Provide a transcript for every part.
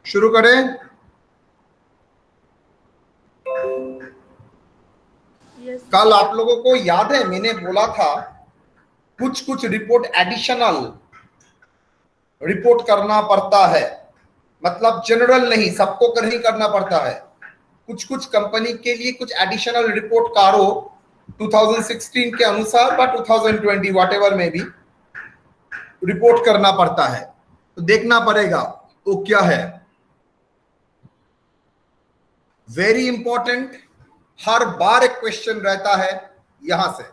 शुरू करें? कल आप लोगों को याद है मैंने बोला था कुछ कुछ रिपोर्ट एडिशनल रिपोर्ट करना पड़ता है, मतलब जनरल नहीं, सबको नहीं करना पड़ता है। कुछ कुछ कंपनी के लिए कुछ एडिशनल रिपोर्ट कारो 2016 के अनुसार बा 2020 व्हाटएवर में भी रिपोर्ट करना पड़ता है, तो देखना पड़ेगा वो क्या है। वेरी इंपॉर्टेंट, हर बार एक क्वेश्चन रहता है यहां से।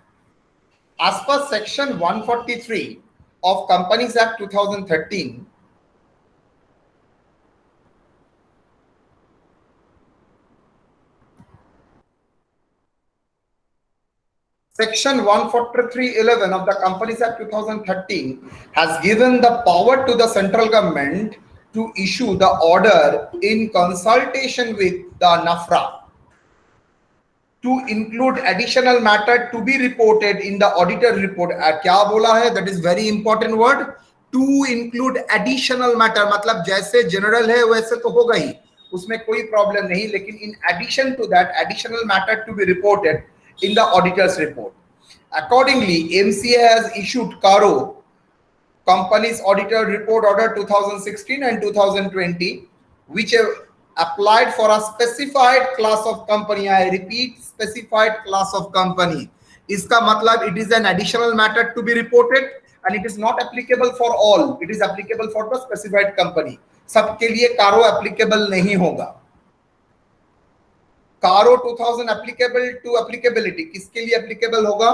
As per section 143 of companies act 2013, Section 143(11) of the Companies Act 2013 has given the power to the central government to issue the order in consultation with the NAFRA to include additional matter to be reported in the auditor report. क्या बोला है? That is very important word. To include additional matter, मतलब जैसे general है वैसे तो होगा ही, उसमें कोई प्रॉब्लम नहीं, लेकिन in addition to that additional matter to be reported in the auditor's report. Accordingly, MCA has issued CARO, Companies Auditor Report Order 2016 and 2020, which have applied for a specified class of company. I repeat, specified class of company. इसका मतलब it is an additional matter to be reported and it is not applicable for all. It is applicable for the specified company. सबके लिए CARO applicable नहीं होगा। CARO 2000 applicable to applicability किसके लिए applicable होगा?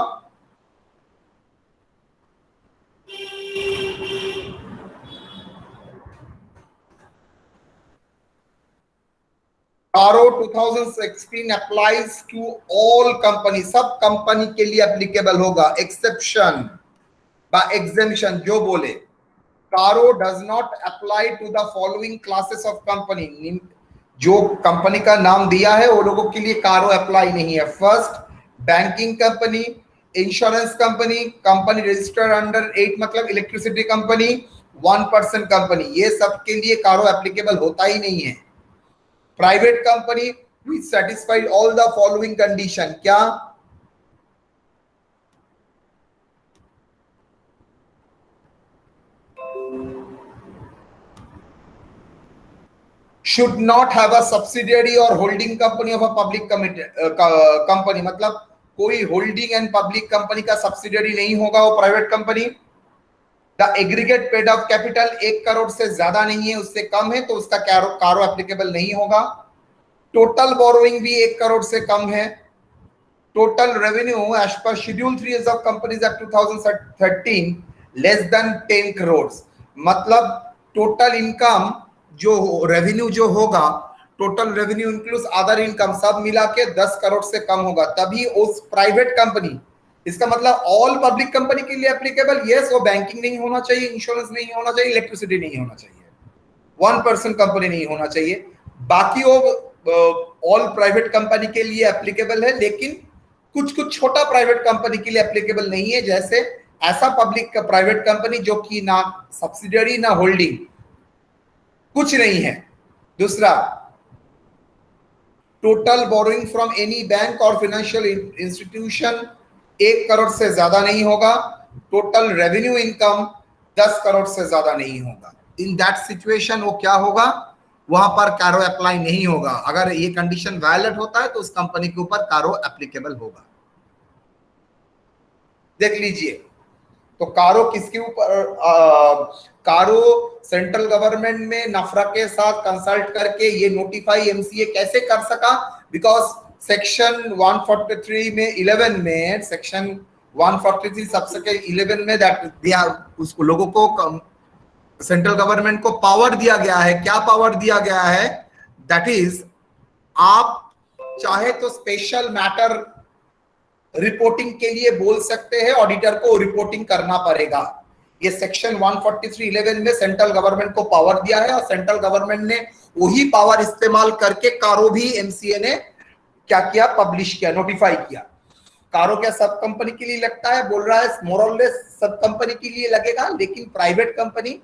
CARO 2016 applies to all companies, सब company के लिए applicable होगा, exception by exemption जो बोले। CARO does not apply to the following classes of company, जो कंपनी का नाम दिया है वो लोगों के लिए CARO अप्लाई नहीं है। First, banking company, insurance company, company registered under 8 मतलब इलेक्ट्रिसिटी कंपनी, 1% कंपनी, ये सब के लिए CARO एप्लीकेबल होता ही नहीं है। Private company which satisfied all the following condition, क्या? should not have a subsidiary or holding company of a public company, मतलब कोई होल्डिंग एंड पब्लिक कंपनी का सब्सिडियरी नहीं होगा वो private company. The aggregate paid up capital 1 crore से ज्यादा नहीं है, उससे कम है तो उसका CARO एप्लीकेबल नहीं होगा। टोटल बोरोइंग भी 1 करोड़ से कम है। Total revenue as per schedule 3 of companies act 2013 less than 10 crore, मतलब टोटल इनकम जो रेवेन्यू जो होगा, total revenue includes other income, सब मिला के 10 करोड़ से कम होगा, तभी उस प्राइवेट कंपनी, इसका मतलब ऑल पब्लिक कंपनी के लिए एप्लीकेबल। यस, वो बैंकिंग नहीं होना चाहिए, इंश्योरेंस नहीं होना चाहिए, इलेक्ट्रिसिटी नहीं होना चाहिए, 1% कंपनी नहीं होना चाहिए, बाकी वो ऑल प्राइवेट कंपनी के लिए एप्लीकेबल है, लेकिन कुछ कुछ छोटा प्राइवेट कंपनी के लिए एप्लीकेबल नहीं है, जैसे ऐसा पब्लिक का प्राइवेट कंपनी जो कि ना सब्सिडियरी ना होल्डिंग कुछ नहीं है। दूसरा, total borrowing from any bank और फाइनेंशियल इंस्टीट्यूशन 1 करोड़ से ज्यादा नहीं होगा। टोटल रेवेन्यू इनकम 10 करोड़ से ज्यादा नहीं होगा। इन दैट सिचुएशन वो क्या होगा, वहां पर CARO अप्लाई नहीं होगा। अगर ये कंडीशन वायलेट होता है तो उस कंपनी के ऊपर CARO एप्लीकेबल होगा। देख लीजिए, तो CARO किसके ऊपर? CARO सेंट्रल गवर्नमेंट में नफरा के साथ कंसल्ट करके ये नोटिफाई MCA कैसे कर सका? बिकॉज सेक्शन 143 में 11 में, सेक्शन 143 सबसेक्शन 11 में दैट दिया, उसको लोगों को सेंट्रल गवर्नमेंट को पावर दिया गया है। क्या पावर दिया गया है? दैट इज, आप चाहे तो स्पेशल मैटर रिपोर्टिंग के लिए बोल सकते हैं, ऑडिटर को रिपोर्टिंग करना पड़ेगा, ये सेक्शन 143(11) में सेंट्रल गवर्नमेंट को पावर दिया है और सेंट्रल गवर्नमेंट ने वही पावर इस्तेमाल करके कारो भी एमसीए ने क्या किया, पब्लिश किया, नोटिफाई किया। कारो क्या सब कंपनी के लिए लगता है, बोल रहा है मोर और लेस सब कंपनी के लिए लगेगा, लेकिन प्राइवेट कंपनी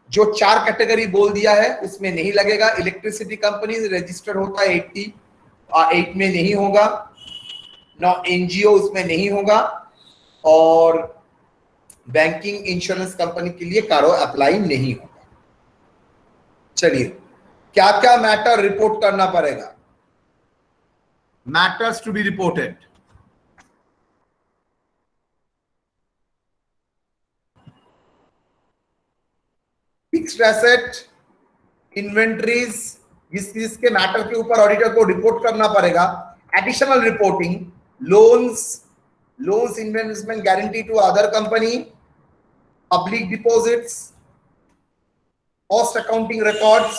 जो 4 कैटेगरी बोल दिया है उसमें नहीं लगेगा। इलेक्ट्रिसिटी कंपनी रजिस्टर्ड होता है 8 में नहीं होगा, ना एनजीओ उसमें नहीं होगा, और बैंकिंग इंश्योरेंस कंपनी के लिए कारो अप्लाई नहीं होगा। चलिए, क्या क्या मैटर रिपोर्ट करना पड़ेगा, matters to be reported. Fixed asset, inventories, इसके मैटर के ऊपर ऑडिटर को रिपोर्ट करना पड़ेगा। Additional reporting, loans investment guarantee to other company, public deposits, cost accounting records,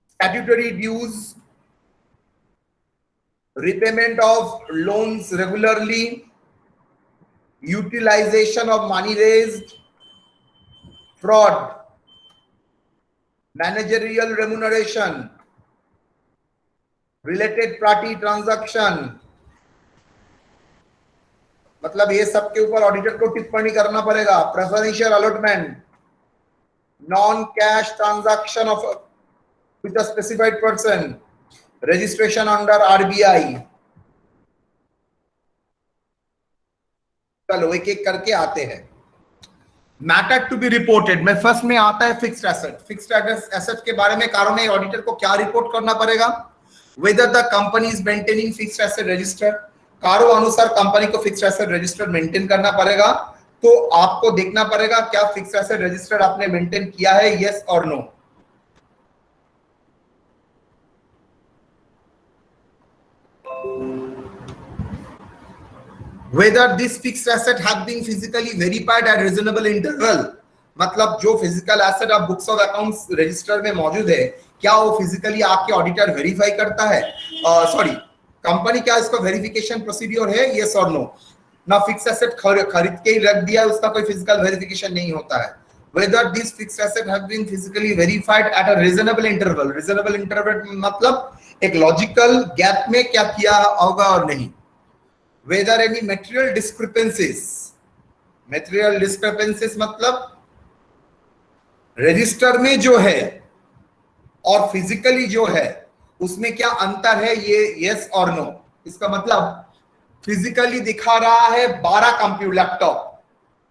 statutory dues, repayment of loans regularly, utilization of money raised, fraud, managerial remuneration, related party transaction, मतलब ये सब के ऊपर auditor को टिप्पणी करना पड़ेगा। Preferential allotment, non cash transaction of with a specified person, registration under RBI. चलो एक एक करके आते हैं। मैटर टू बी रिपोर्टेड में फर्स्ट में आता है फिक्स्ड एसेट। फिक्स्ड एसेट के बारे में कारो ने ऑडिटर को क्या रिपोर्ट करना पड़ेगा, whether the company is maintaining fixed asset register. कारो अनुसार कंपनी को फिक्स्ड एसेट रजिस्टर मेंटेन करना पड़ेगा, तो आपको देखना पड़ेगा क्या फिक्स्ड एसेट रजिस्टर आपने मेंटेन किया है, यस और no. Whether this fixed asset have been physically verified at reasonable interval, मतलब जो फिजिकल एसेट आप बुक्स ऑफ अकाउंट्स रजिस्टर में मौजूद है, क्या वो फिजिकली आपके ऑडिटर वेरीफाई करता है, सॉरी कंपनी क्या इसका वेरिफिकेशन प्रोसीड्योर है, यस और नो। ना फिक्स एसेट खरीद के ही रख दिया, उसका कोई फिजिकल वेरिफिकेशन नहीं होता है। Whether these fixed assets have been physically verified at a reasonable interval, reasonable interval मतलब एक लॉजिकल गैप में क्या किया होगा और नहीं। Whether any material discrepancies मतलब रजिस्टर में जो है और फिजिकली जो है उसमें क्या अंतर है, ये यस और नो। इसका मतलब फिजिकली दिखा रहा है 12 कंप्यूटर लैपटॉप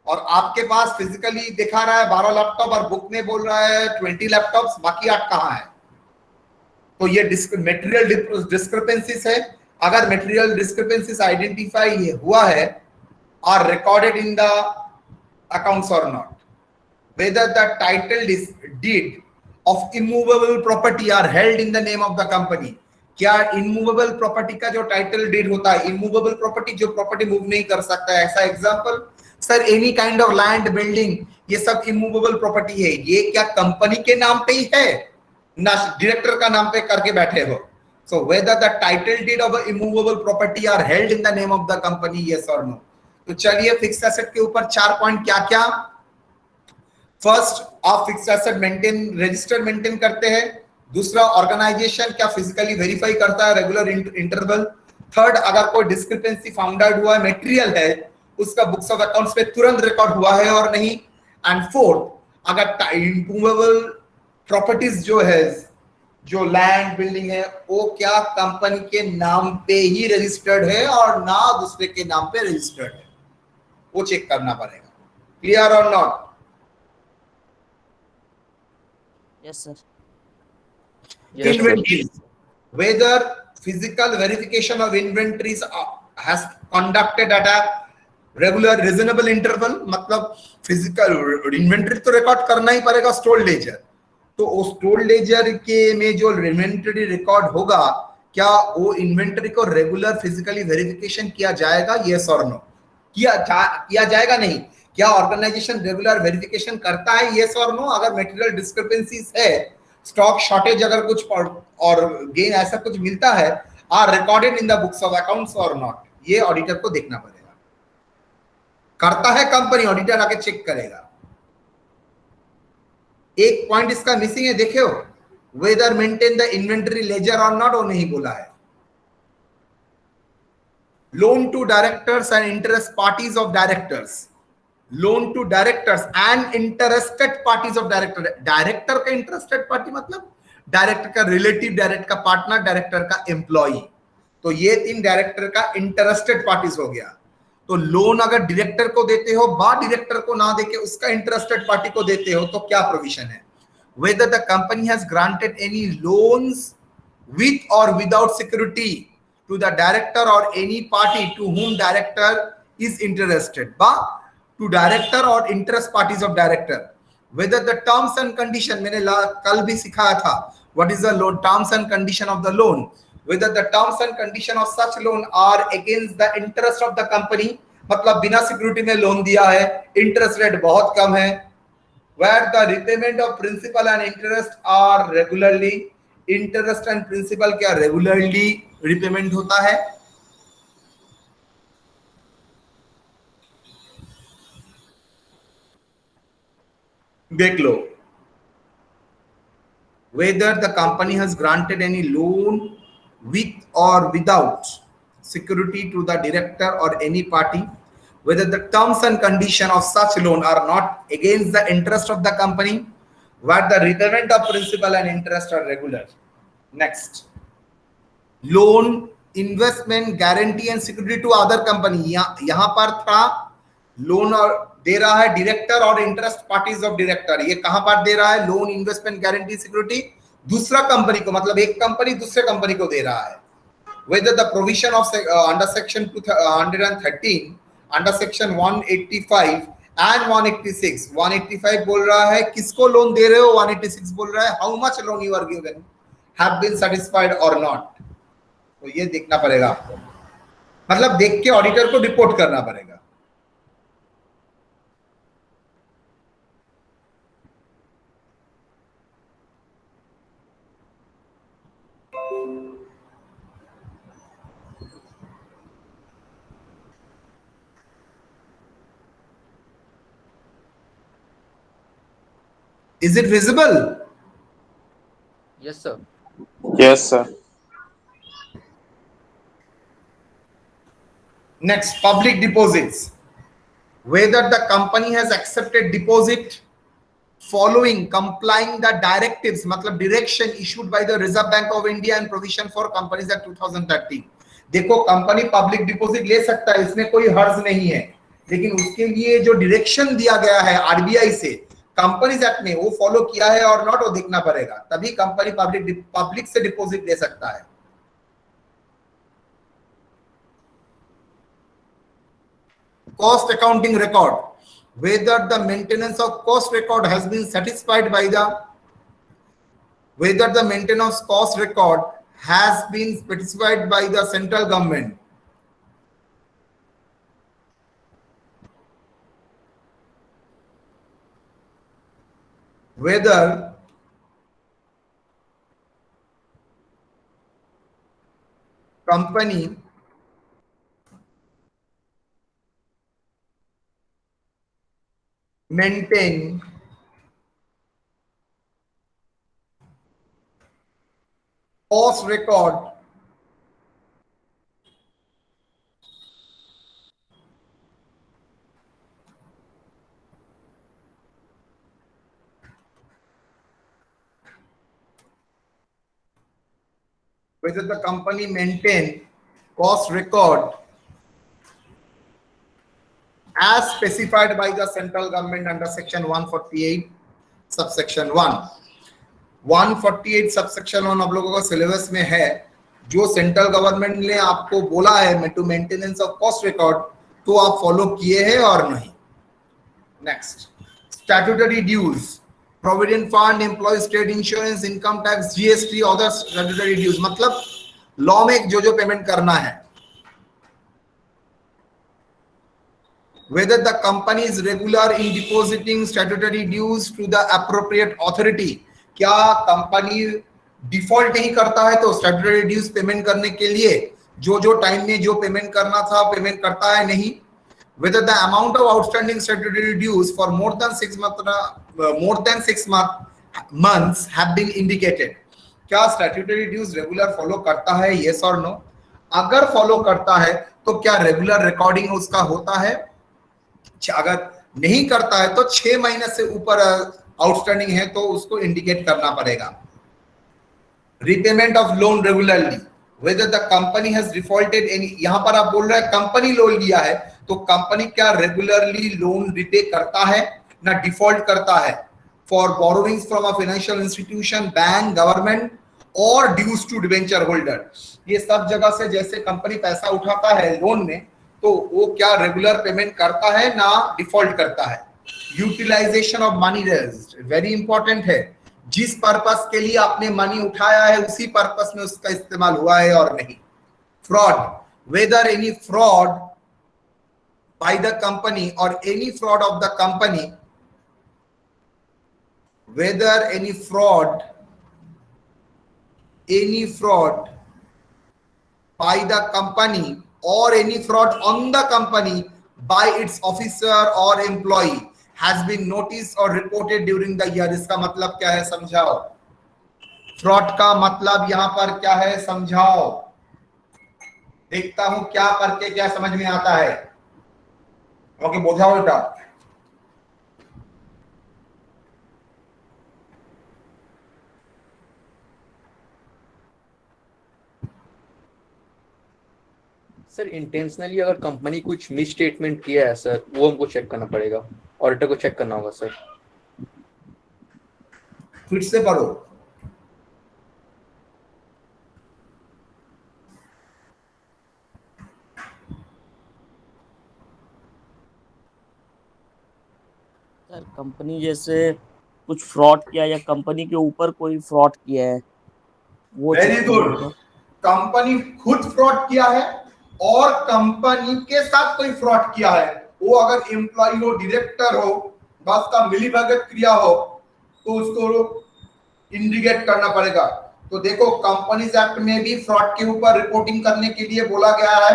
और आपके पास फिजिकली दिखा रहा है 12 लैपटॉप और बुक में बोल रहा है 20 लैपटॉप्स, बाकी 8 कहां है, तो ये मटेरियल डिस्क्रिपेंसीज है। अगर मटेरियल डिस्क्रिपेंसीज आइडेंटिफाई हुआ है are recorded in the accounts और not, whether the title deed of immovable property are held in the name of the company. क्या इमूवेबल प्रॉपर्टी का जो टाइटल डीड होता है, इमूवेबल प्रॉपर्टी जो प्रॉपर्टी मूव नहीं कर सकता है, ऐसा example sir any kind of land, building, ये सब इमूवेबल प्रॉपर्टी है, ये क्या कंपनी के नाम पे ही है ना डायरेक्टर का नाम पे करके बैठे हो। So whether the title deed of a immovable property are held in the name of the company, yes or no। तो चलिए फिक्स्ड एसेट के ऊपर 4 पॉइंट क्या क्या। फर्स्ट, आप fixed asset maintain register maintain करते हैं। दूसरा, ऑर्गेनाइजेशन क्या फिजिकली वेरीफाई करता है रेगुलर इंटरवल। थर्ड, अगर कोई डिस्क्रिपेंसी फाउंड आउट हुआ है, मटेरियल है, उसका बुक्स ऑफ अकाउंट्स पे तुरंत रिकॉर्ड हुआ है और नहीं। एंड फोर्थ, अगर इमूवेबल प्रॉपर्टीज जो है, जो लैंड बिल्डिंग है, वो क्या कंपनी के नाम पे ही रजिस्टर्ड है और ना दूसरे के नाम पे रजिस्टर्ड है, वो चेक करना पड़ेगा। क्लियर और not? Yes sir. Inventories, whether physical verification of inventories has conducted at a regular reasonable interval, मतलब फिजिकल इन्वेंटरी तो रिकॉर्ड करना ही पड़ेगा स्टोर लेजर, तो उस स्टोर लेजर के में जो इन्वेंटरी रिकॉर्ड होगा, क्या वो इन्वेंटरी को रेगुलर फिजिकली वेरिफिकेशन किया जाएगा, यस और नो। किया जाएगा नहीं। क्या ऑर्गेनाइजेशन रेगुलर वेरिफिकेशन करता है, यस और नो। अगर मटेरियल डिस्क्रिपेंसीज है, स्टॉक शॉर्टेज अगर कुछ और गेन ऐसा कुछ मिलता है, are recorded in the books of accounts और नॉट, ये ऑडिटर को देखना पड़ेगा। करता है कंपनी, ऑडिटर आके चेक करेगा। एक पॉइंट इसका मिसिंग है, देखो whether maintain the inventory ledger और नॉट, वो नहीं बोला है। Loan to directors and interest parties of directors, loan to directors and interested parties of director. Director का इंटरेस्टेड पार्टी मतलब डायरेक्टर का रिलेटिव, डायरेक्टर का पार्टनर, डायरेक्टर का एम्प्लॉई। तो ये तीन डायरेक्टर का इंटरेस्टेड पार्टीज हो गया। तो लोन अगर डायरेक्टर को देते हो, डायरेक्टर को ना देके उसका इंटरेस्टेड पार्टी को देते हो, तो क्या प्रोविजन है? Whether the company has granted any loans with or without security to the director or any party to whom director is interested, to director or interest parties of director, whether the terms and condition, मैंने कल भी सिखाया था what is the loan terms and condition of the loan, whether the terms and condition of such loan are against the interest of the company, मतलब बिना security में loan दिया है, इंटरेस्ट रेट बहुत कम है, where the repayment of principal and interest are regularly, interest and principal क्या regularly repayment होता है। देख लो, whether the company has granted any loan with or without security to the director or any party, whether the terms and condition of such loan are not against the interest of the company, where the repayment of principal and interest are regular. Next, loan, investment, guarantee and security to other company। यहाँ पर था loan और दे रहा है director और interest parties of director. ये कहां पर दे रहा है? लोन, इन्वेस्टमेंट, गारंटी, सिक्योरिटी दूसरा कंपनी को, मतलब एक कंपनी दूसरे कंपनी को दे रहा है। Whether the provision of under section 213, under section 185 and 186, 185 बोल रहा है किसको लोन दे रहे हो, 186 बोल रहा है how much loan you are given have been satisfied or not। तो ये देखना पड़ेगा आपको, मतलब देख के ऑडिटर को रिपोर्ट करना पड़ेगा। Is it visible? Yes, sir. Yes, sir. Next, public deposits. Whether the company has accepted deposit following complying the directives, मतलब direction issued by the Reserve Bank of India and provision for companies act 2013। देखो company public deposit ले सकता है, इसमें कोई हर्ज नहीं है, लेकिन उसके लिए जो डायरेक्शन दिया गया है आरबीआई से कंपनीज एक्ट में, वो फॉलो किया है और नॉट, वो देखना पड़ेगा, तभी कंपनी पब्लिक से डिपॉजिट ले सकता है। Cost accounting record, whether the maintenance of cost record has been satisfied by the, whether the maintenance cost record has been specified by the central government, whether company maintain cost record whether the company maintain cost record as specified by the central government under section 148 subsection 1। 148 subsection 1 आप लोगों का syllabus में है, जो central government ने आपको बोला है to maintenance of cost record, तो आप फॉलो किए हैं और नहीं। Next, statutory dues, provident fund, employ state insurance, income tax, GST, other statutory dues, मतलब लॉ में जो पेमेंट करना है। Whether the company is regular in depositing statutory dues to the appropriate authority, क्या कंपनी डिफॉल्ट नहीं करता है तो स्टैट्यूटरी ड्यूज पेमेंट करने के लिए जो टाइम में जो पेमेंट करना था पेमेंट करता है नहीं। whether the amount of outstanding statutory dues for more than 6 months have been indicated. क्या स्टैट्यूटरी ड्यूज रेगुलर फॉलो करता है, यस और नो? अगर फॉलो करता है तो क्या रेगुलर रिकॉर्डिंग उसका होता है? अगर नहीं करता है तो 6 महीने से ऊपर आउटस्टैंडिंग है तो उसको इंडिकेट करना पड़ेगा. Repayment of loan regularly, whether the company has defaulted any, यहां पर आप बोल रहे हैं कंपनी लोन लिया है तो कंपनी क्या रेगुलरली लोन रिपे करता है ना डिफॉल्ट करता है? For borrowings from a financial institution, bank, government और ड्यूज टू डिवेंचर होल्डर, ये सब जगह से जैसे कंपनी पैसा उठाता है लोन में तो वो क्या रेगुलर पेमेंट करता है ना डिफॉल्ट करता है? Utilization of money raised, very important है. जिस पर्पस के लिए आपने मनी उठाया है उसी पर्पस में उसका इस्तेमाल हुआ है और नहीं. Fraud, whether any fraud by the company or any fraud of the company, whether any fraud by the company or any fraud on the company by its officer or employee has been noticed or reported during the year. इसका मतलब क्या है समझाओ? Fraud का मतलब यहां पर क्या है समझाओ? देखता हूं क्या करके क्या समझ में आता है. ओके, बोझाओ बेटा. सर इंटेंशनली अगर कंपनी कुछ मिस स्टेटमेंट किया है सर, वो हमको चेक करना पड़ेगा, ऑडिटर को चेक करना होगा सर. फिर से पढ़ो. सर कंपनी जैसे कुछ फ्रॉड किया या कंपनी के ऊपर कोई फ्रॉड किया है वो. Very good. कंपनी खुद फ्रॉड किया है और कंपनी के साथ कोई फ्रॉड किया है, वो अगर एम्प्लॉय हो, डायरेक्टर हो, बस का मिलीभगत क्रिया हो तो उसको इंडिकेट करना पड़ेगा. तो देखो कंपनीज एक्ट में भी फ्रॉड के ऊपर रिपोर्टिंग करने के लिए बोला गया है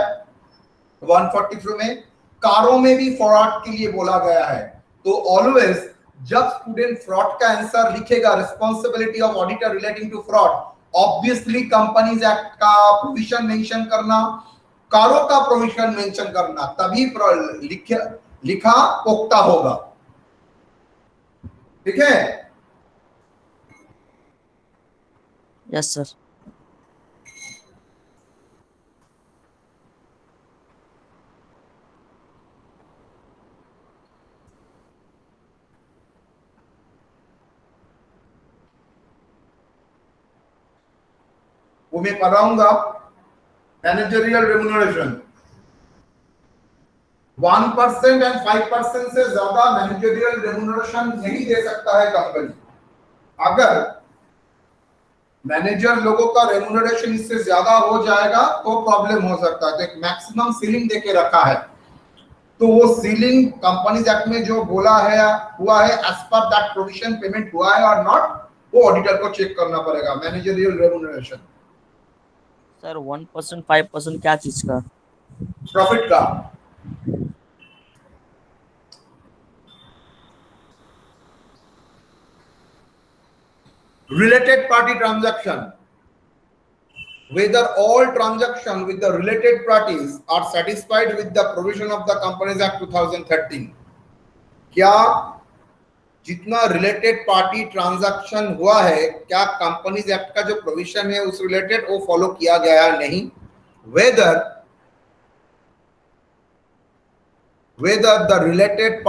143 में. कारों में भी फ्रॉड के लिए बोला गया है. तो ऑलवेज जब स्टूडेंट फ्रॉड का आंसर लिखेगा, responsibility of auditor relating to fraud, obviously companies act का प्रोविजन मेंशन करना, कारों का प्रोविजन मेंशन करना, तभी लिखा पोख्ता होगा. ठीक है? Yes sir. वो मैं पढ़ाऊंगा. मैनेजरियल रेम्यूनरेशन 1% एंड 5% से ज्यादा मैनेजरियल रेम्यूनरेशन नहीं दे सकता है कंपनी. अगर मैनेजर लोगों का रेम्यूनरेशन इससे ज्यादा हो जाएगा तो प्रॉब्लम हो सकता है. तो एक मैक्सिमम सीलिंग देके रखा है, तो वो सीलिंग कंपनीज एक्ट में जो बोला है हुआ है, as per that provision payment हुआ है और नॉट, वो ऑडिटर को चेक करना पड़ेगा. मैनेजरियल रेम्यूनरेशन सर 1% 5% क्या चीज का? प्रॉफिट का. related party transaction, whether all transaction with the related parties are satisfied with the provision of the Companies Act 2013. क्या जितना रिलेटेड पार्टी ट्रांजैक्शन हुआ है, क्या कंपनीज एक्ट का जो प्रोविजन है उस रिलेटेड वो फॉलो किया गया है नहीं? whether the related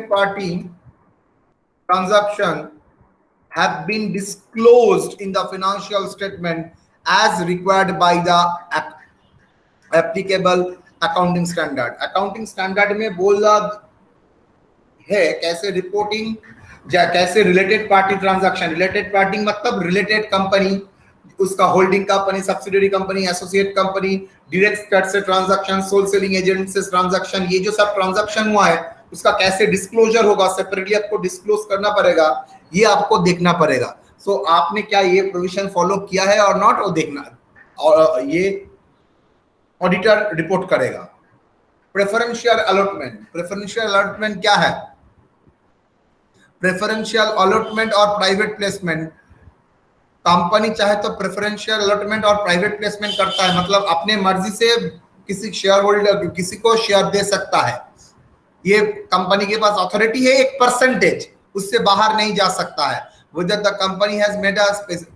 party transaction have been disclosed in the financial statement as required by the applicable accounting standard. Accounting standard में बोला है कैसे रिपोर्टिंग, कैसे related party transaction, related party मतलब रिलेटेड कंपनी, उसका holding company, subsidiary company, associate company, direct से transaction, soul selling agent से transaction, ये जो सब ट्रांजैक्शन हुआ है उसका कैसे डिस्क्लोजर होगा, सेपरेटली आपको डिस्क्लोज करना पड़ेगा, ये आपको देखना पड़ेगा। सो आपने क्या ये प्रोविजन फॉलो किया है और नॉट, वो देखना, और ये ऑडिटर रिपोर्ट करेगा। प्रेफरेंशियल अलॉटमेंट, प्रेफरेंशियल अलॉटमेंट क्या है? प्रेफरेंशियल अलॉटमेंट और प्राइवेट प्लेसमेंट, कंपनी चाहे तो प्रेफरेंशियल अलॉटमेंट और प्राइवेट प्लेसमेंट करता है, मतलब अपने मर्जी से किसी शेयर होल्डर, किसी को शेयर दे सकता है। ये कंपनी के पास अथॉरिटी है, एक परसेंटेज, उससे बाहर नहीं जा सकता है। whether the company has made a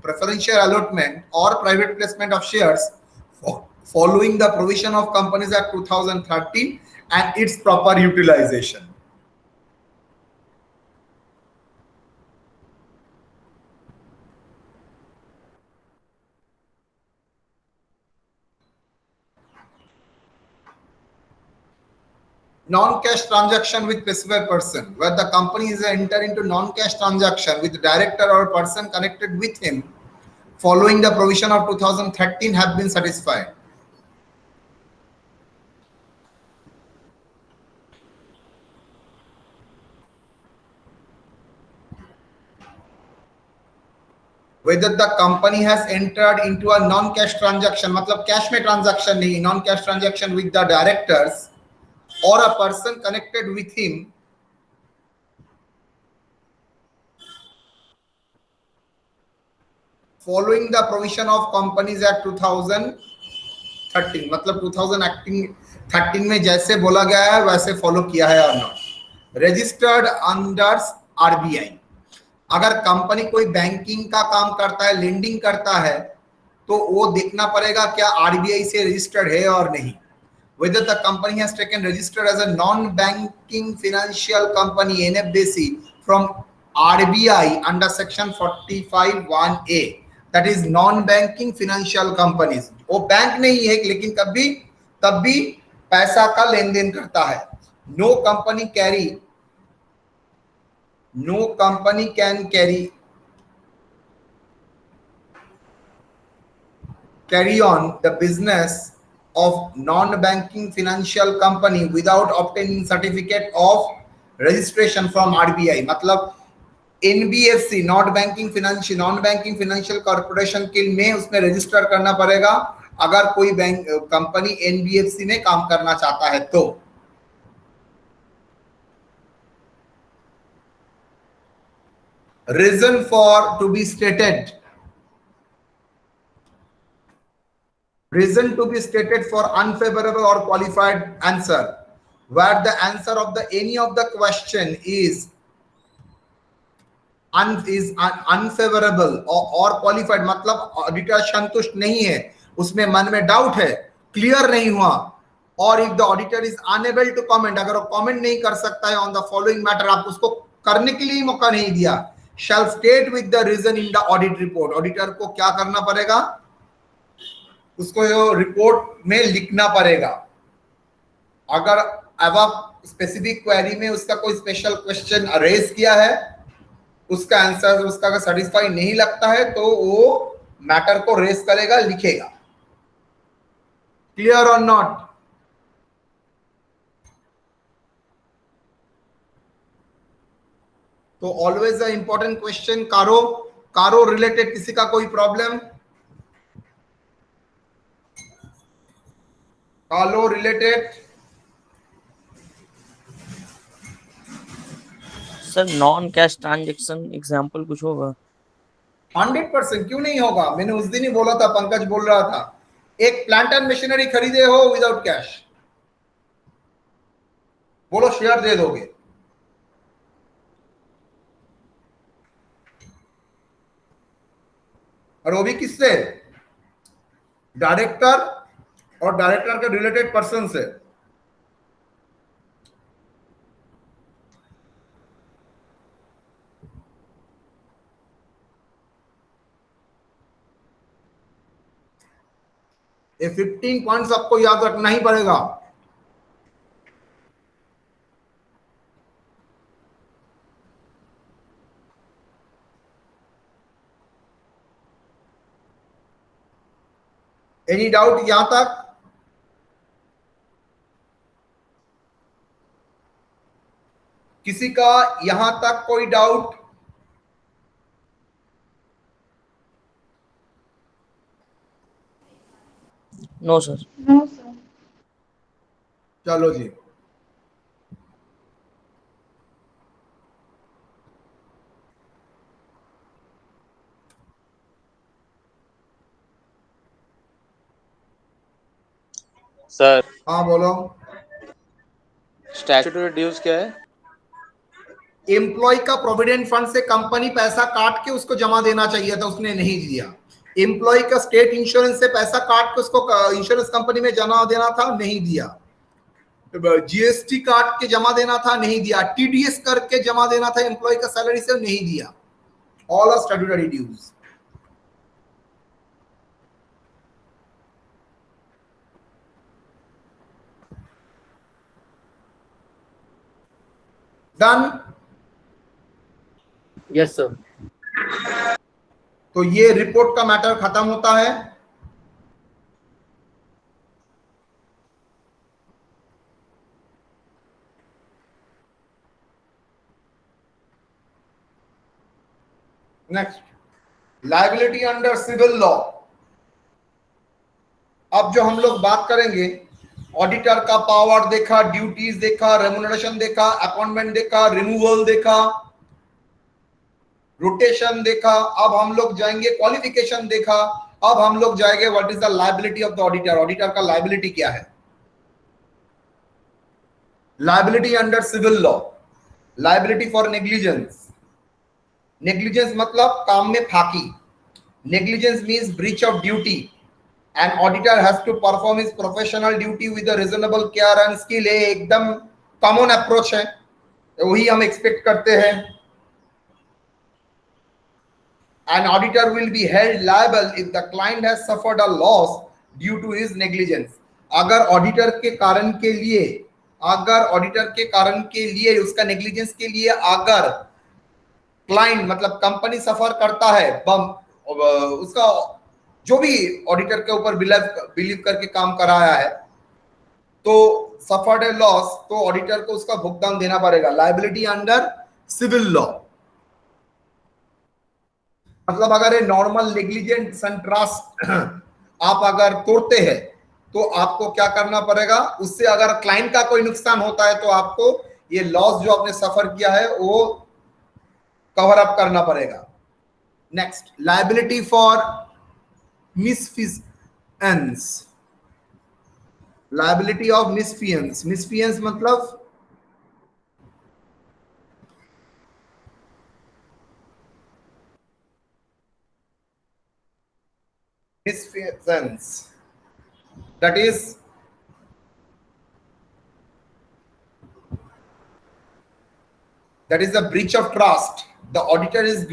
preferential allotment or private placement of shares following the provision of Companies Act 2013 and its proper utilization. Non-cash transaction with specified person, where the company is enter into non-cash transaction with director or person connected with him following the provision of 2013 have been satisfied. Whether the company has entered into a non-cash transaction, मतलब cash में transaction नहीं, non-cash transaction with the directors or a person connected with him following the provision of Companies Act 2013, मतलब 2013 में जैसे बोला गया है वैसे फॉलो किया है और नॉट। रजिस्टर्ड अंडर आरबीआई, अगर कंपनी कोई बैंकिंग का काम करता है, लेंडिंग करता है, तो वो देखना पड़ेगा क्या आरबीआई से रजिस्टर्ड है और नहीं। whether the company has taken registered as a non-banking financial company NFBC from RBI under section 45(1)(a), that is non-banking financial companies, वो बैंक नहीं है लेकिन तब भी पैसा का लेन देन करता है। No company can carry on the business of non-banking financial company without obtaining certificate of registration from RBI, मतलब NBFC non banking financial corporation के में उसमें रजिस्टर करना पड़ेगा अगर कोई बैंक कंपनी NBFC में काम करना चाहता है तो। Reason for to be stated, reason to be stated for unfavorable or qualified answer, where the answer of the any of the question is unfavorable or qualified, मतलब ऑडिटर संतुष्ट नहीं है, उसमें मन में डाउट है, क्लियर नहीं हुआ, और if the auditor is unable to comment, अगर वो कमेंट नहीं कर सकता है ऑन द फॉलोइंग मैटर, आप उसको करने के लिए मौका नहीं दिया, shall state with the reason in the audit report, auditor को क्या करना पड़ेगा, उसको रिपोर्ट में लिखना पड़ेगा। अगर अब स्पेसिफिक क्वेरी में उसका कोई स्पेशल क्वेश्चन रेज किया है, उसका आंसर उसका अगर सेटिस्फाई नहीं लगता है तो वो मैटर को रेज करेगा, लिखेगा। क्लियर और नॉट? तो ऑलवेज अ इंपॉर्टेंट क्वेश्चन, कारो रिलेटेड किसी का कोई प्रॉब्लम? कारो related sir non cash transaction example कुछ होगा? 100% क्यों नहीं होगा, मैंने उस दिन ही बोला था, पंकज बोल रहा था, एक प्लांट एंड मशीनरी खरीदे हो विदाउट कैश, बोलो शेयर दे दोगे, और वो भी किससे? डायरेक्टर और डायरेक्टर के रिलेटेड पर्सन से। ये 15 पॉइंट्स आपको याद रखना ही पड़ेगा। एनी डाउट यहां तक? किसी का यहां तक कोई डाउट? No sir. चलो जी, सर हाँ बोलो। स्टैट्यूटरी ड्यूज क्या है? एम्प्लॉय का प्रोविडेंट फंड से कंपनी पैसा काट के उसको जमा देना चाहिए था, उसने नहीं दिया। एम्प्लॉय का स्टेट इंश्योरेंस से पैसा काट के उसको इंश्योरेंस कंपनी में जमा देना था, नहीं दिया। जीएसटी काट के जमा देना था, नहीं दिया। टीडीएस करके जमा देना था एम्प्लॉय का सैलरी से, नहीं दिया। All are statutory dues. Done? Yes sir. तो ये रिपोर्ट का मैटर खत्म होता है। Next, liability under civil law. अब जो हम लोग बात करेंगे, ऑडिटर का पावर देखा, ड्यूटीज देखा, रेम्युनरेशन देखा, अपॉइंटमेंट देखा, रिमूवल देखा, रोटेशन देखा। अब हम लोग जाएंगे क्वालिफिकेशन देखा। अब हम लोग जाएंगे what is the liability of the auditor. Auditor का लायबिलिटी क्या है? Liability under civil law, liability for negligence. Negligence मतलब काम में फाकी। Negligence means breach of duty. An auditor has to perform his professional duty with a reasonable care and skill। ये एकदम common approach है, वही हम एक्सपेक्ट करते हैं। An auditor will be held liable if the client has suffered a loss due to his negligence। अगर auditor के कारण के लिए, अगर ऑडिटर के कारण के लिए, उसका नेग्लिजेंस के लिए अगर क्लाइंट मतलब कंपनी सफर करता है, उसका जो भी ऑडिटर के ऊपर बिलीव करके काम कराया है, तो सफर्ड ए लॉस, तो ऑडिटर को उसका भुगतान देना पड़ेगा। लायबिलिटी अंडर सिविल लॉ मतलब अगर ये नॉर्मल नेग्लिजेंस एंड ट्रस्ट आप अगर तोड़ते हैं, तो आपको क्या करना पड़ेगा? उससे अगर क्लाइंट का कोई नुकसान होता है, तो आपको ये लॉस जो आपने सफर किया है वो कवर अप करना पड़ेगा। Next, liability for misfeasance। Liability of misfeasance. Misfeasance मतलब misfeasance, that is a breach of trust। The auditor is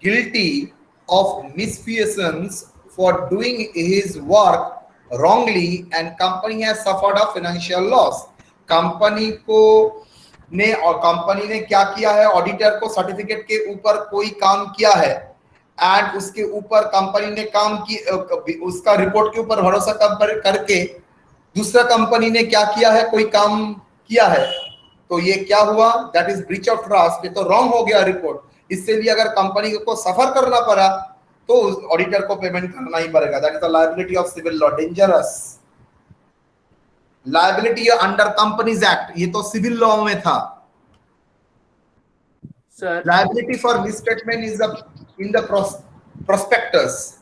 guilty of misfeasance for doing his work wrongly and company has suffered a financial loss। Company ने क्या किया है? Auditor को certificate के ऊपर कोई काम किया है एंड उसके ऊपर कंपनी ने काम की, उसका रिपोर्ट के ऊपर भरोसा करके दूसरा कंपनी ने क्या किया है? कोई काम किया है, तो ये क्या हुआ? That is breach of trust. ये तो रॉन्ग हो गया रिपोर्ट। इससे भी अगर कंपनी को सफर करना पड़ा, तो ऑडिटर को पेमेंट करना ही पड़ेगा। That is the liability of civil law. Dangerous. Liability under companies act, ये तो सिविल लॉ में था। Sir liability for misstatement is in the prospectus।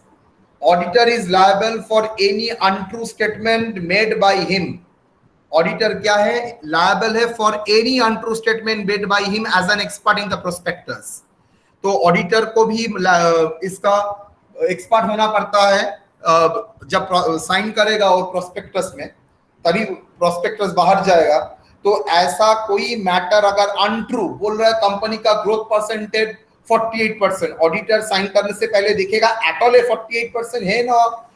Auditor is liable for any untrue statement made by him। Auditor क्या है? Liable है for any untrue statement made by him as an expert in the prospectus. तो auditor को भी इसका expert होना पड़ता है। जब साइन करेगा और प्रोस्पेक्टस में, तभी प्रोस्पेक्टस बाहर जाएगा। तो ऐसा कोई मैटर अगर अनट्रू बोल रहा है, कंपनी का ग्रोथ परसेंटेज 48%, ऑडिटर साइन करने से पहले देखेगा एट ऑल 48% है ना,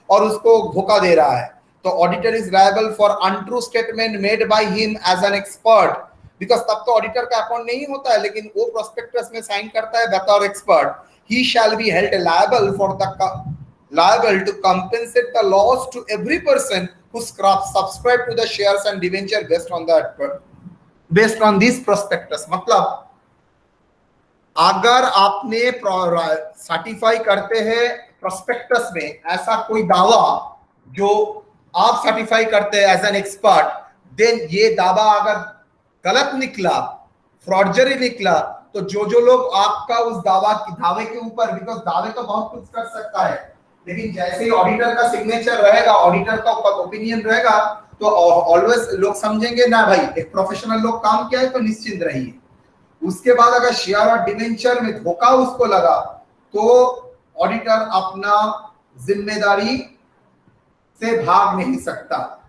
और उसको धोखा दे रहा है, तो auditor is liable for untrue statement made by him as an expert. Because तब तो ऑडिटर का अकाउंट नहीं होता है, लेकिन वो प्रोस्पेक्टस में साइन करता है बतौर expert. He shall be held liable for the liable to compensate the loss to every person who subscribe to the shares and debenture based on this prospectus. मतलब अगर आपने सर्टिफाई करते हैं प्रोस्पेक्टस में ऐसा कोई दावा जो आप सर्टिफाई करते हैं एज एन एक्सपर्ट, देन ये दावा अगर गलत निकला, फ्रॉडजरी निकला, तो जो लोग आपका उस दावे के ऊपर, बिकॉज दावे तो बहुत कुछ कर सकता है, लेकिन जैसे ही ऑडिटर का सिग्नेचर रहेगा, ऑडिटर का ओपिनियन रहेगा, तो ऑलवेज लोग समझेंगे ना भाई एक प्रोफेशनल लोग काम किया है तो निश्चिंत रहिए। उसके बाद अगर शेयर और डिवेंचर में धोखा उसको लगा तो ऑडिटर अपना जिम्मेदारी से भाग नहीं सकता।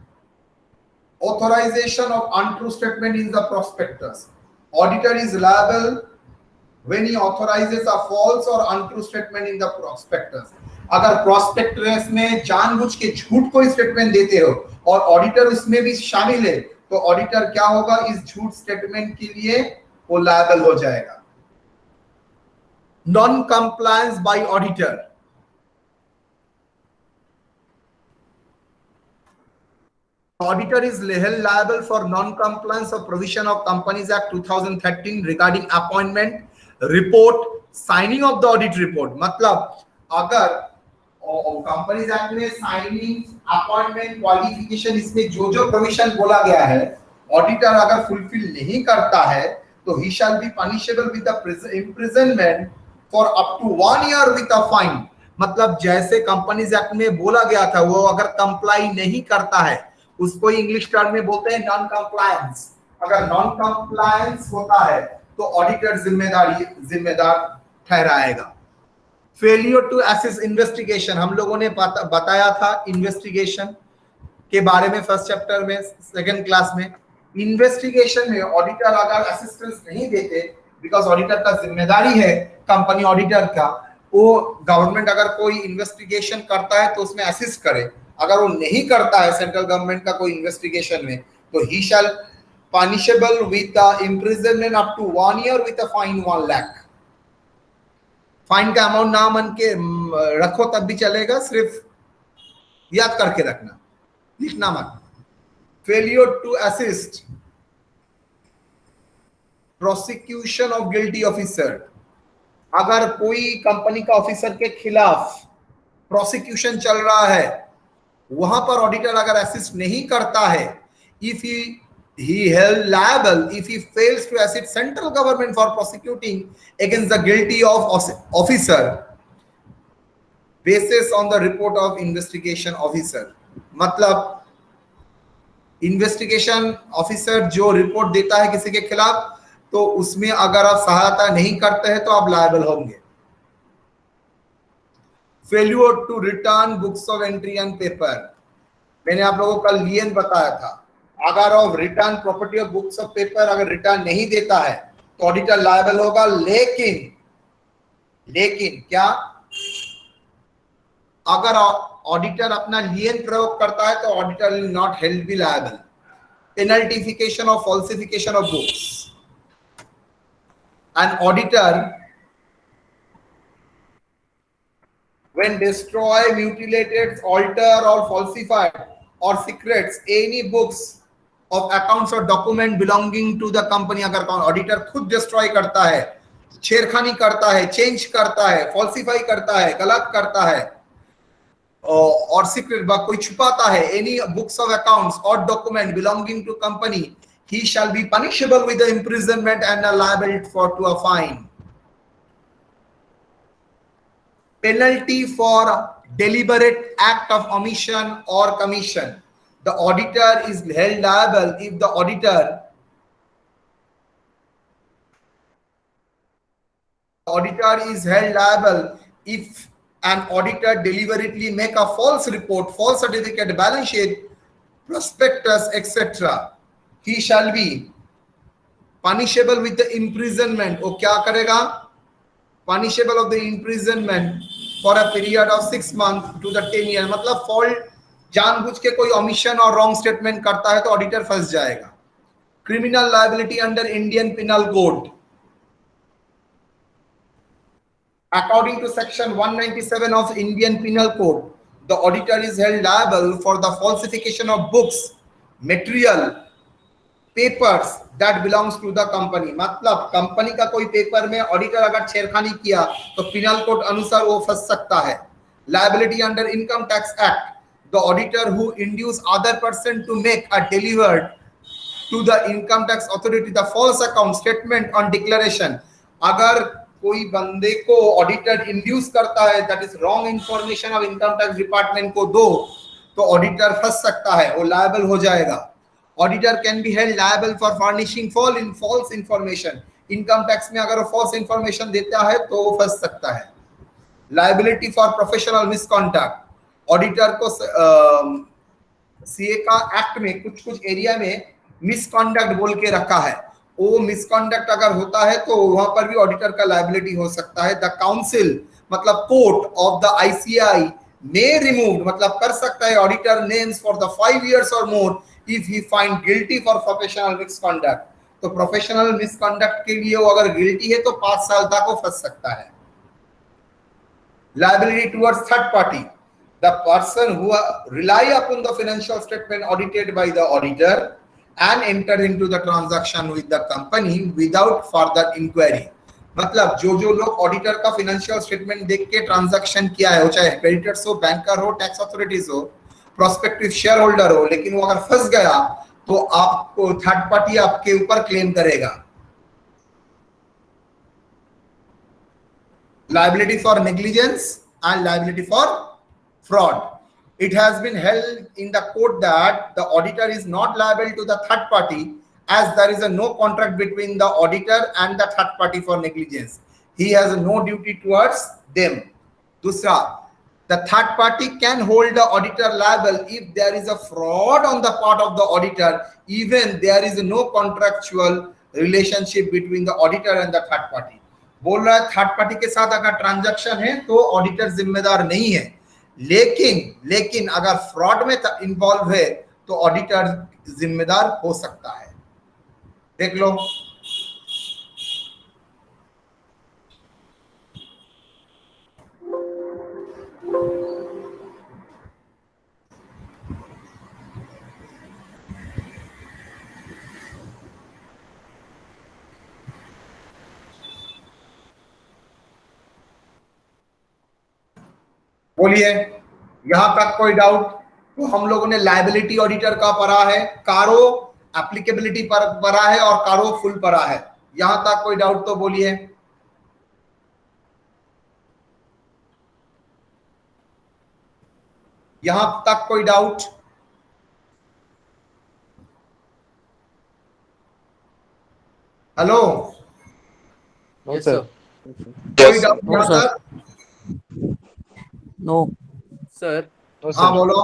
Authorization of untrue statement in the prospectus. Auditor is liable when he authorizes a false or untrue statement in the prospectus. अगर प्रोस्पेक्टस में जानबूझ के झूठ कोई स्टेटमेंट देते हो और ऑडिटर उसमें भी शामिल है, तो ऑडिटर क्या होगा, इस झूठ स्टेटमेंट के लिए वो लायबल हो जाएगा। Non compliance bye auditor. Auditor is held liable for non-compliance of provision of Companies Act 2013 regarding appointment, report, signing of the audit report. मतलब अगर कंपनीज एक्ट में साइनिंग, अपॉइंटमेंट, क्वालिफिकेशन, इसमें जो प्रोविजन बोला गया है, ऑडिटर अगर फुलफिल नहीं करता है तो he shall be punishable with the imprisonment for up to 1 year with a fine. मतलब जैसे कंपनीज एक्ट में बोला गया था, वो अगर कंप्लाई नहीं करता है उसको इंग्लिश टर्म में बोलते हैं नॉन कंप्लायंस। अगर नॉन कंप्लायंस होता है तो ऑडिटर जिम्मेदार ठहराएगा। फेलियर टू असिस्ट इन्वेस्टिगेशन, हम लोगों ने बताया था इन्वेस्टिगेशन के बारे में फर्स्ट चैप्टर में, सेकंड क्लास में। इन्वेस्टिगेशन में ऑडिटर अगर असिस्टेंस नहीं देते, बिकॉज ऑडिटर का जिम्मेदारी है कंपनी ऑडिटर का, वो गवर्नमेंट अगर कोई इन्वेस्टिगेशन करता है तो उसमें असिस्ट करे। अगर वो नहीं करता है सेंट्रल गवर्नमेंट का कोई इन्वेस्टिगेशन में, तो ही shall punishable with the imprisonment up to 1 year with a fine 1 lakh। Fine का अमाउंट ना मन के रखो तब भी चलेगा, सिर्फ याद करके रखना, लिखना मत। Failure to assist prosecution of guilty officer, अगर कोई कंपनी का ऑफिसर के खिलाफ प्रोसिक्यूशन चल रहा है, वहां पर ऑडिटर अगर असिस्ट नहीं करता है, if he held liable if he fails to assist central government for prosecuting against the guilty of officer basis on the report of investigation officer। मतलब इन्वेस्टिगेशन ऑफिसर जो रिपोर्ट देता है किसी के खिलाफ, तो उसमें अगर आप सहायता नहीं करते हैं तो आप लायबल होंगे। Failure to return books of entry and paper, मैंने आप लोगों को कल लियन बताया था, अगर of return property of books of paper अगर रिटर्न नहीं देता है तो ऑडिटर लायबल होगा। लेकिन क्या, अगर ऑडिटर अपना लियन प्रयोग करता है तो auditor will not held be liable. पेनल्टिफिकेशन of falsification of books, an auditor when destroy, mutilated, alter or falsified or secrets any books of accounts or document belonging to the company, अगर auditor खुद destroy करता है, छेड़खानी करता है, change करता है, फॉल्सिफाई करता है, गलत करता है और सीक्रेट कोई छुपाता है, any books of accounts or document belonging to company, he shall be punishable with the imprisonment and liable to a fine। Penalty for deliberate act of omission or commission, the auditor is held liable if the auditor is held liable if an auditor deliberately make a false report, false certificate, balance sheet, prospectus, etc. he shall be punishable with the imprisonment। वो क्या करेगा, punishable of the imprisonment for a period of 6 months to the 10 years। मतलब fault जानबूझ के कोई omission और wrong statement करता है तो ऑडिटर फंस जाएगा। Criminal liability under Indian penal code, According to section 197 of Indian Penal Code, the auditor is held liable for the falsification of books, material, papers that belongs to the company. मतलब company का कोई paper में auditor अगर छेड़खानी किया तो penal code अनुसार वो फंस सकता है. Liability under Income Tax Act, the auditor who induce other person to make or delivered to the income tax authority the false account statement on declaration. अगर कोई बंदे को ऑडिटर इंड्यूस करता है, that is wrong information of income tax department को दो, तो auditor फंस सकता है, वो लायबल हो जाएगा. Auditor can be held liable for furnishing false information. Income tax में अगर वो फॉल्स इंफॉर्मेशन देता है तो वो फंस सकता है. Liability for professional misconduct. Auditor को सीए का एक्ट में कुछ एरिया में मिसकॉन्डक्ट बोल के रखा है. वो मिसकॉन्डक्ट अगर होता है तो वहां पर भी ऑडिटर का लायबिलिटी हो सकता है. द काउंसिल मतलब court of the ICI may remove मतलब कर सकता है auditor names for the 5 years और more if he find guilty for professional misconduct. तो प्रोफेशनल मिसकॉन्डक्ट के लिए वो अगर गिल्टी है तो 5 साल तक वो फंस सकता है. Liability towards third party. The person who rely upon the financial statement audited by the auditor and enter into the transaction with the company without further inquiry. मतलब जो लोग ऑडिटर का फाइनेंशियल स्टेटमेंट देख के ट्रांजैक्शन किया है, वो चाहे क्रेडिटर्स हो, बैंकर हो, टैक्स अथॉरिटीज हो, प्रोस्पेक्टिव शेयर होल्डर हो, लेकिन वो अगर फंस गया तो आपको थर्ड पार्टी आपके ऊपर क्लेम करेगा. Liability for negligence and liability for fraud. It has been held in the court that the auditor is not liable to the third party as there is a no contract between the auditor and the third party for negligence. He has no duty towards them. Dusra, the third party can hold the auditor liable if there is a fraud on the part of the auditor, even there is no contractual relationship between the auditor and the third party. बोल रहा है third party के साथ अगर transaction है तो auditor जिम्मेदार नहीं है, लेकिन अगर फ्रॉड में इन्वॉल्व है तो ऑडिटर जिम्मेदार हो सकता है. देख लो. बोलिए, यहां तक कोई डाउट? तो हम लोगों ने लायबिलिटी ऑडिटर का पढ़ा है, कारो एप्लीकेबिलिटी पर पढ़ा है और कारो फुल पढ़ा है. यहां तक कोई डाउट तो बोलिए. यहां तक कोई डाउट? Hello, Yes, sir. कोई डाउट यहां तक? No sir. हाँ बोलो.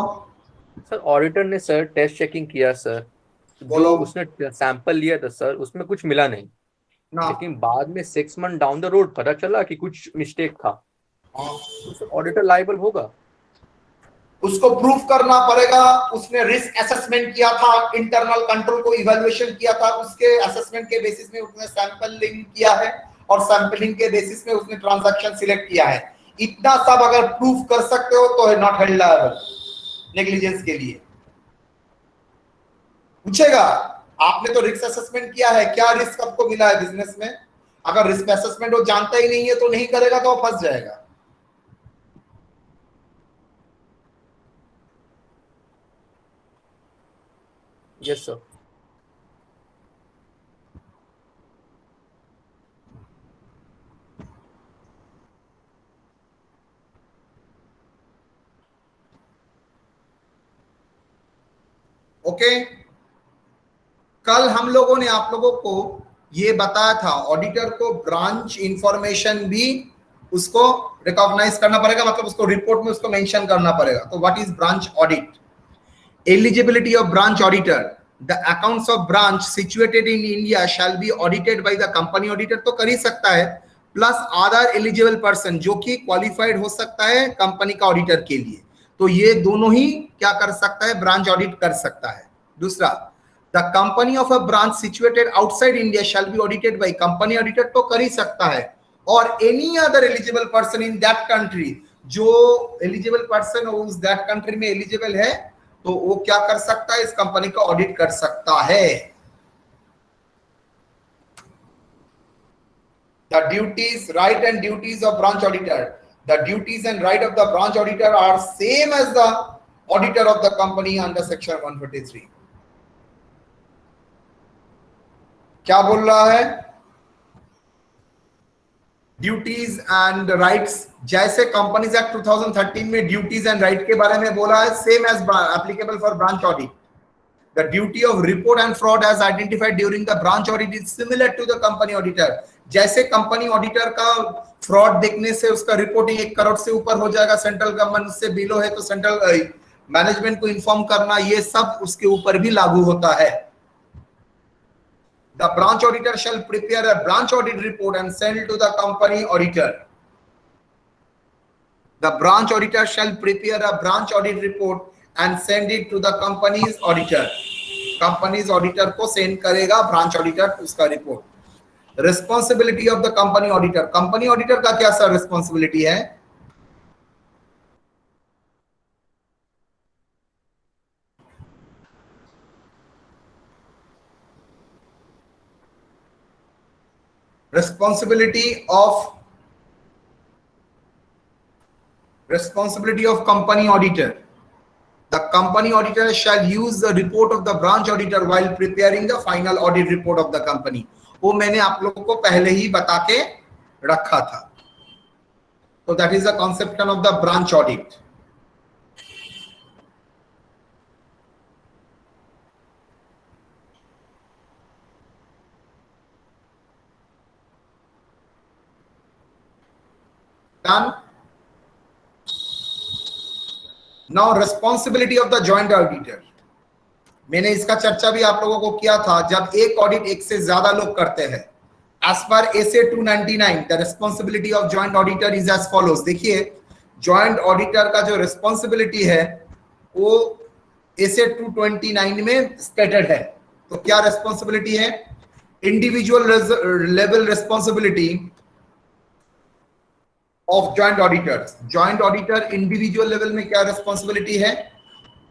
सर ऑडिटर ने सर टेस्ट चेकिंग किया सर, बोलो. जो उसने सैंपल लिया था सर उसमें कुछ मिला नहीं, ना. लेकिन बाद में 6 month डाउन द रोड पता चला कि कुछ मिस्टेक था. तो ऑडिटर लायबल होगा? उसको प्रूफ करना पड़ेगा. उसने रिस्क असेसमेंट किया था, इंटरनल कंट्रोल को इवैल्यूएशन किया था, उसके असेसमेंट के बेसिस में उसने सैंपलिंग किया है और सैंपलिंग के बेसिस में उसने ट्रांजैक्शन सिलेक्ट किया है. इतना सब अगर प्रूफ कर सकते हो तो है नॉट हेल्ड लायबल नेग्लिजेंस के लिए. पूछेगा आपने तो रिस्क असेसमेंट किया है, क्या रिस्क आपको मिला है बिजनेस में? अगर रिस्क असेसमेंट वो जानता ही नहीं है तो नहीं करेगा तो वो फंस जाएगा. Yes sir. ओके. कल हम लोगों ने आप लोगों को ये बताया था ऑडिटर को ब्रांच इंफॉर्मेशन भी उसको रिकॉग्नाइज करना पड़ेगा, मतलब उसको रिपोर्ट में उसको मेंशन करना पड़ेगा. तो what is branch audit? Eligibility of branch auditor. The accounts of branch situated in India shall be audited bye the company auditor. तो कर ही सकता है, प्लस अदर एलिजिबल पर्सन जो कि क्वालिफाइड हो सकता है कंपनी का ऑडिटर के लिए. तो ये दोनों ही क्या कर सकता है? ब्रांच ऑडिट कर सकता है. दूसरा, the company of a branch situated outside India shall be audited by company auditor. तो कर ही सकता है, or any other eligible person in that country, जो eligible person उस that country में eligible है, तो वो क्या कर सकता है, इस कंपनी का ऑडिट कर सकता है. The duties, right and duties of branch auditor. The duties and right of the branch auditor are same as the auditor of the company under section 153. क्या बोल रहा है? ड्यूटीज एंड राइट्स, जैसे companies act 2013 में duties and right के बारे में बोला है, same as applicable for branch audit. The duty of report and fraud as identified during the branch audit is similar to the company auditor. जैसे company auditor का fraud देखने से उसका रिपोर्टिंग 1 करोड़ से ऊपर हो जाएगा, सेंट्रल गवर्नमेंट से बिलो है तो सेंट्रल मैनेजमेंट को इन्फॉर्म करना, ये सब उसके ऊपर भी लागू होता है. The branch auditor shall prepare a branch audit report and send to the company auditor. The branch auditor shall prepare a branch audit report and send it to the company's auditor. Company's auditor को send करेगा branch auditor उसका report. Responsibility of the company auditor. Company auditor का क्या sir responsibility है? Responsibility of company auditor. The company auditor shall use the report of the branch auditor while preparing the final audit report of the company. वो मैंने आप लोगों को पहले ही बता के रखा था. So that is the concept of the branch audit. Done. Now responsibility of the joint auditor. मैंने इसका चर्चा भी आप लोगों को किया था, जब एक ऑडिट एक से ज्यादा लोग करते हैं. As per SA 299, the responsibility of joint auditor is as follows. देखिए joint auditor का जो responsibility है वो SA 229 में stated है. तो क्या responsibility है? Individual level responsibility of joint auditors. Joint auditor individual level में क्या responsibility है?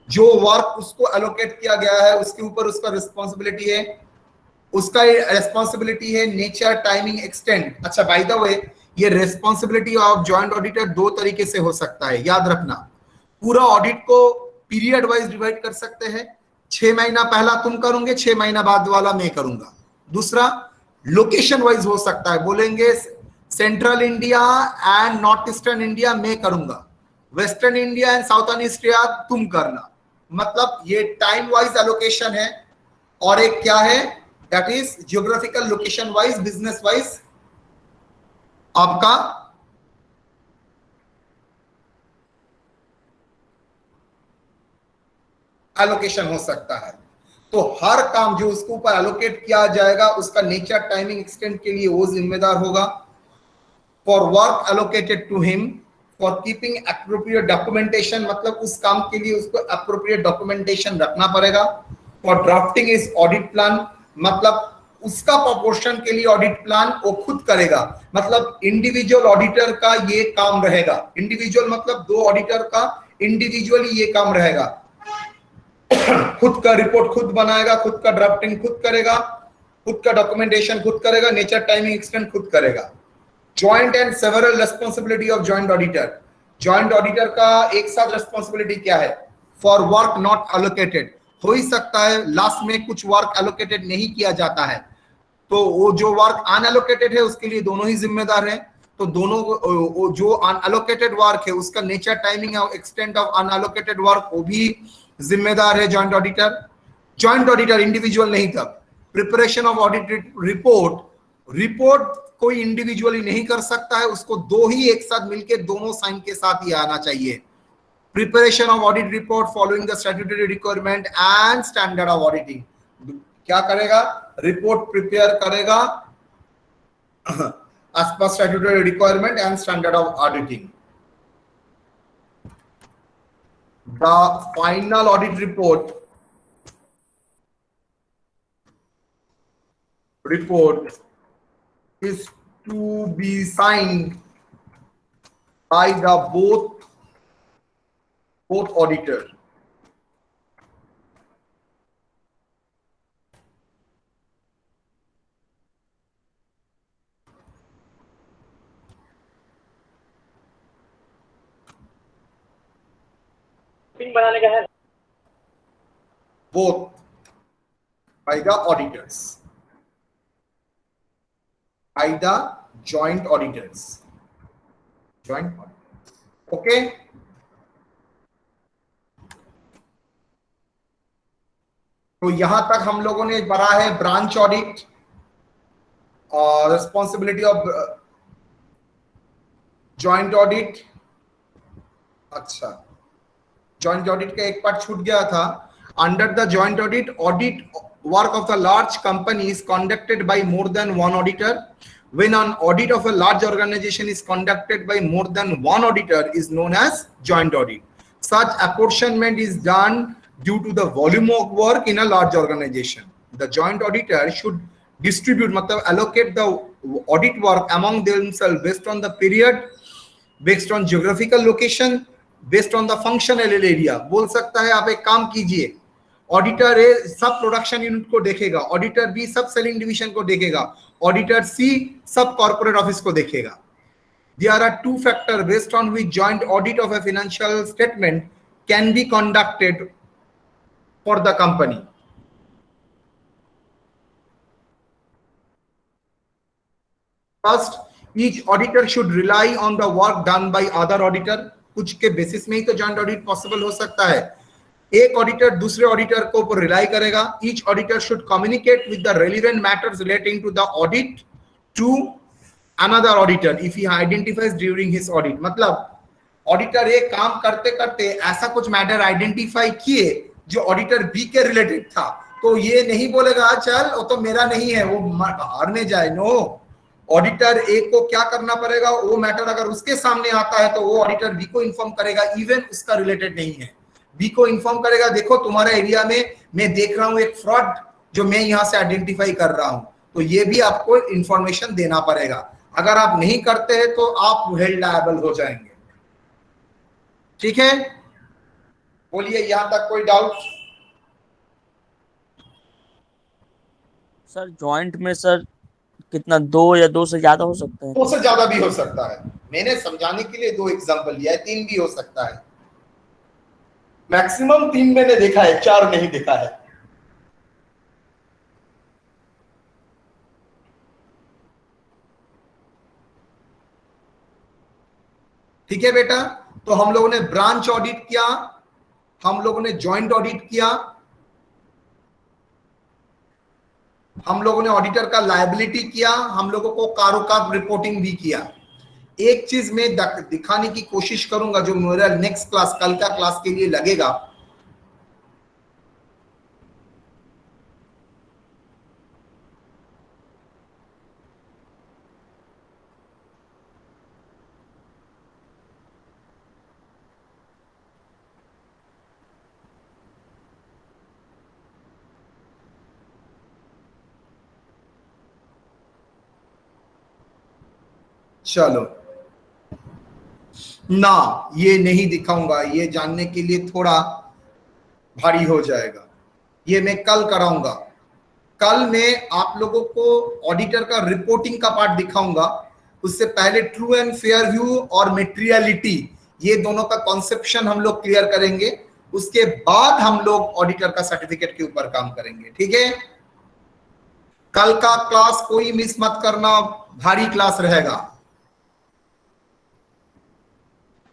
जो वर्क उसको allocate किया गया है उसके ऊपर उसका responsibility है. उसका responsibility है nature, timing, extent. अच्छा by the way, ये responsibility of joint auditor 2 तरीके से हो सकता है, याद रखना. पूरा ऑडिट को पीरियड वाइज डिवाइड कर सकते हैं. 6 महीना पहला तुम करोगे, 6 महीना बाद वाला मैं करूंगा. दूसरा लोकेशन वाइज हो सकता है, बोलेंगे central India and north eastern India मैं करूंगा, western India and southern India तुम करना. मतलब ये टाइम वाइज एलोकेशन है. और एक क्या है, that is geographical location wise, business wise आपका एलोकेशन हो सकता है. तो हर काम जो उसके ऊपर एलोकेट किया जाएगा उसका नेचर, टाइमिंग, एक्सटेंट के लिए वो जिम्मेदार होगा. For work allocated to him for keeping appropriate documentation, मतलब उस काम के लिए उसको एप्रोप्रिएट डॉक्यूमेंटेशन रखना पड़ेगा. For drafting is audit plan, मतलब उसका प्रोपोर्शन के लिए ऑडिट प्लान वो खुद करेगा. मतलब इंडिविजुअल ऑडिटर का ये काम रहेगा. इंडिविजुअल मतलब 2 ऑडिटर का इंडिविजुअली ये काम रहेगा. खुद का रिपोर्ट खुद बनाएगा, खुद का ड्राफ्टिंग खुद करेगा, खुद का डॉक्यूमेंटेशन खुद करेगा, नेचर, टाइमिंग, एक्सटेंट खुद करेगा. Joint and several responsibility of joint auditor. Joint auditor का एक साथ रिस्पॉन्सिबिलिटी क्या है? For work not allocated. हो ही सकता है लास्ट में कुछ वर्क एलोकेटेड नहीं किया जाता है, तो वो जो वर्क अनएलोकेटेड है उसके लिए दोनों ही जिम्मेदार है. तो दोनों जो अनएलोकेटेड वर्क है उसका नेचर, टाइमिंग और एक्सटेंट ऑफ अनएलोकेटेड वर्क वो भी जिम्मेदार है joint auditor. Joint auditor individual नहीं था. Preparation of audit report, report कोई इंडिविजुअली नहीं कर सकता है, उसको 2 ही एक साथ मिलकर दोनों साइन के साथ ही आना चाहिए. Preparation of audit report following the statutory requirement and standard of auditing. क्या करेगा? रिपोर्ट प्रिपेयर करेगा as per statutory requirement and standard of auditing. The final audit report is to be signed by the both auditor. बनाने का है Both by the auditors, by the joint auditors. Okay. तो यहां तक हम लोगों ने पढ़ा है ब्रांच ऑडिट और रिस्पॉन्सिबिलिटी ऑफ जॉइंट ऑडिट। अच्छा, जॉइंट ऑडिट का एक पार्ट छूट गया था। Under the joint audit, audit work of the large company is conducted by more than one auditor. When an audit of a large organization is conducted by more than one auditor is known as joint audit. Such apportionment is done due to the volume of work in a large organization. The joint auditor should distribute, मतलब allocate the audit work among themselves based on the period, based on geographical location, based on the functional area. बोल सकता है आप एक काम कीजिए, auditor ए सब production unit को देखेगा, ऑडिटर बी सब सेलिंग डिवीजन को देखेगा, ऑडिटर सी सब कॉर्पोरेट ऑफिस को देखेगा। There are two factors based on which joint audit of a financial statement can be conducted for the company. First, each auditor should rely on the work done by other auditor. कुछ के basis में ही तो joint audit possible हो सकता है। एक auditor दूसरे auditor को ऊपर रिलाई करेगा। Each auditor should communicate with the relevant matters relating to the audit to another auditor if he identifies during his audit. मतलब ऑडिटर ए काम करते करते ऐसा कुछ मैटर आइडेंटिफाई किए जो ऑडिटर बी के रिलेटेड था, तो ये नहीं बोलेगा चल वो तो मेरा नहीं है, वो हारने जाए। नो, ऑडिटर ए को क्या करना पड़ेगा, वो मैटर अगर उसके सामने आता है तो वो ऑडिटर बी को इन्फॉर्म करेगा, इवन उसका रिलेटेड नहीं है। बी को इन्फॉर्म करेगा, देखो तुम्हारे एरिया में मैं देख रहा हूं एक फ्रॉड जो मैं यहां से आइडेंटिफाई कर रहा हूं, तो ये भी आपको इंफॉर्मेशन देना पड़ेगा। अगर आप नहीं करते हैं तो आप हेल्ड लायबल हो जाएंगे। ठीक है, बोलिए यहां तक कोई डाउट? सर जॉइंट में सर कितना, 2 या 2 से ज्यादा हो सकता है? 2 से ज्यादा भी हो सकता है। मैंने समझाने के लिए 2 एग्जांपल लिया है, 3 भी हो सकता है। मैक्सिमम 3 मैंने देखा है, 4 नहीं देखा है। ठीक है बेटा, तो हम लोगों ने ब्रांच ऑडिट किया, हम लोगों ने जॉइंट ऑडिट किया, हम लोगों ने ऑडिटर का लायबिलिटी किया, हम लोगों को कारोबार रिपोर्टिंग भी किया। एक चीज मैं दिखाने की कोशिश करूंगा जो मेरा नेक्स्ट क्लास, कल का क्लास के लिए लगेगा। चलो ना, ये नहीं दिखाऊंगा, ये जानने के लिए थोड़ा भारी हो जाएगा, ये मैं कल कराऊंगा। कल मैं आप लोगों को ऑडिटर का रिपोर्टिंग का पार्ट दिखाऊंगा। उससे पहले ट्रू एंड फेयर व्यू और मेटेरियलिटी, ये दोनों का कॉन्सेप्शन हम लोग क्लियर करेंगे। उसके बाद हम लोग ऑडिटर का सर्टिफिकेट के ऊपर काम करेंगे। ठीक है, कल का क्लास कोई मिस मत करना, भारी क्लास रहेगा।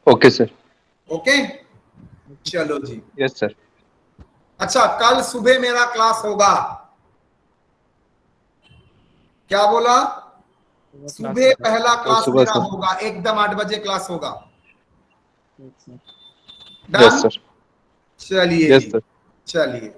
Okay sir. ओके, चलो जी। Yes sir. अच्छा, कल सुबह मेरा क्लास होगा। क्या बोला? सुबह पहला क्लास मेरा होगा, एकदम 8 बजे क्लास होगा। Yes sir. चलिए यस सर। चलिए।